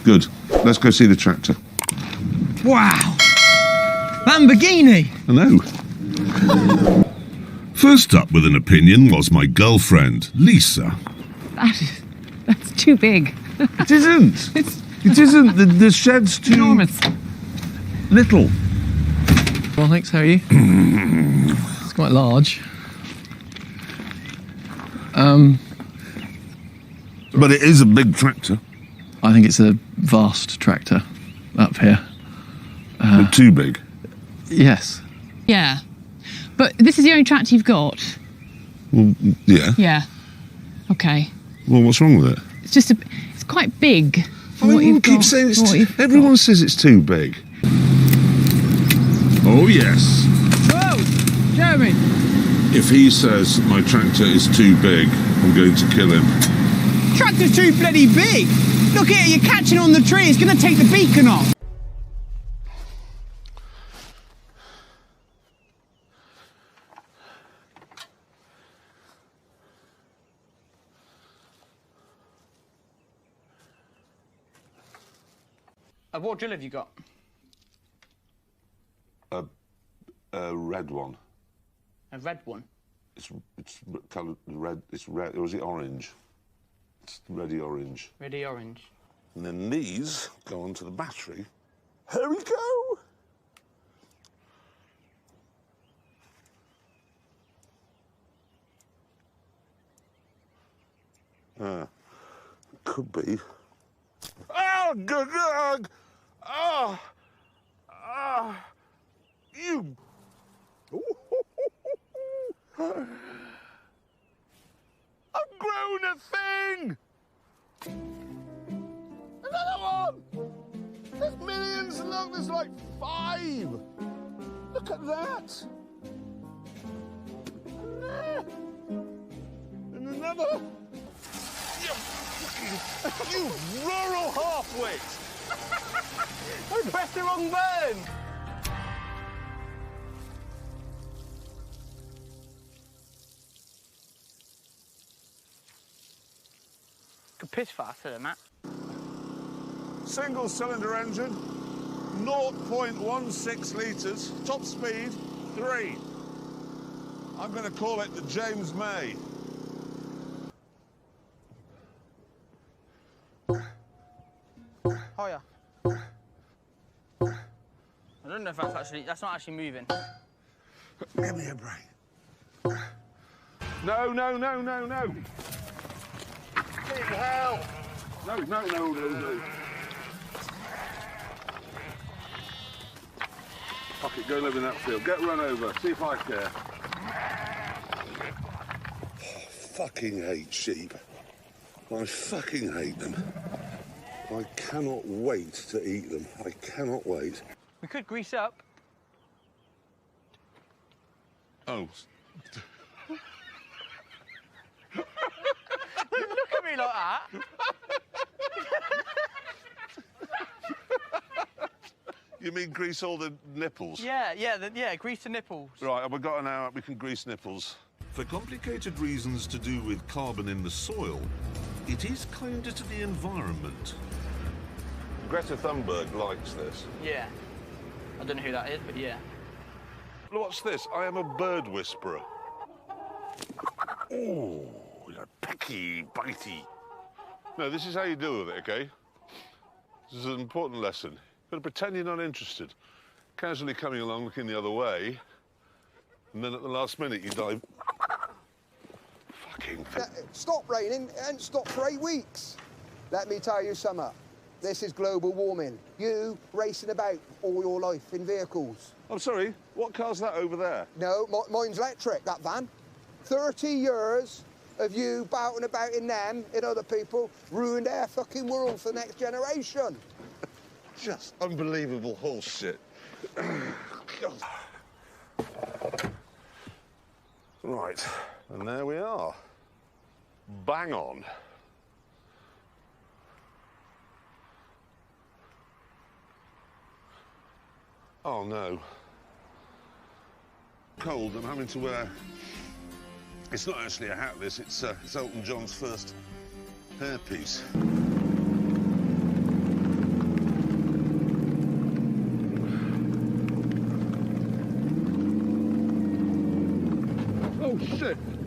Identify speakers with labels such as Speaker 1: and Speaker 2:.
Speaker 1: Good. Let's go see the tractor.
Speaker 2: Wow! Lamborghini!
Speaker 1: I know. First up with an opinion was my girlfriend, Lisa.
Speaker 3: That's too big.
Speaker 1: It isn't. It isn't. The shed's too...
Speaker 3: Enormous.
Speaker 1: Little.
Speaker 2: Well, thanks, how are you? It's quite large.
Speaker 1: But it is a big tractor.
Speaker 2: I think it's a vast tractor up here.
Speaker 1: But too big.
Speaker 2: Yes.
Speaker 3: Yeah. But this is the only tractor you've got?
Speaker 1: Well, yeah.
Speaker 3: Yeah. Okay.
Speaker 1: Well, what's wrong with it?
Speaker 3: It's just it's quite big.
Speaker 1: I mean, everyone keeps saying everyone says it's too big. Oh, yes.
Speaker 3: Whoa! Jeremy!
Speaker 1: If he says my tractor is too big, I'm going to kill him.
Speaker 4: Tractor's too bloody big. Look at it, you're catching on the tree. It's going to take the beacon off. What drill have you got?
Speaker 1: A red one.
Speaker 4: A red one?
Speaker 1: It's coloured red. It's red. Or is it orange? It's reddy orange.
Speaker 4: Reddy orange.
Speaker 1: And then these go onto the battery. Here we go. Could be. Oh, good. Oh, you. I've grown a thing. Another one. There's millions. Look, there's like 5. Look at that. And there. And another. You rural half-wit!
Speaker 4: I pressed the wrong button! Could piss faster than that.
Speaker 1: Single cylinder engine, 0.16 litres, top speed 3. I'm going to call it the James May.
Speaker 4: Oh yeah. I don't know if that's not actually moving.
Speaker 1: Give me a break. No. Big hell. No. Fuck it, go live in that field. Get run over. See if I care. I fucking hate sheep. I fucking hate them. I cannot wait to eat them. I cannot wait.
Speaker 4: We could grease up.
Speaker 1: Oh.
Speaker 4: Look at me like that.
Speaker 1: You mean grease all the nipples?
Speaker 4: Yeah, grease the nipples.
Speaker 1: Right, we've got an hour, we can grease nipples. For complicated reasons to do with carbon in the soil, it is kinder to the environment. Greta Thunberg likes this.
Speaker 4: Yeah. I don't know who that is, but yeah.
Speaker 1: What's this? I am a bird whisperer. Oh, you're pecky, bitey. No, this is how you deal with it, okay? This is an important lesson. You've got to pretend you're not interested. Casually coming along, looking the other way, and then at the last minute you dive. Fucking...
Speaker 5: Stop raining and stop for 8 weeks. Let me tell you something. This is global warming. You racing about all your life in vehicles.
Speaker 1: I'm sorry, what car's that over there?
Speaker 5: No, mine's electric, that van. 30 years of you bouting about in them, in other people, ruined our fucking world for the next generation.
Speaker 1: Just unbelievable horse shit. Right, and there we are. Bang on. Oh no. Cold, I'm having to wear... It's not actually a hat, this, it's Elton John's first hairpiece. Oh, shit.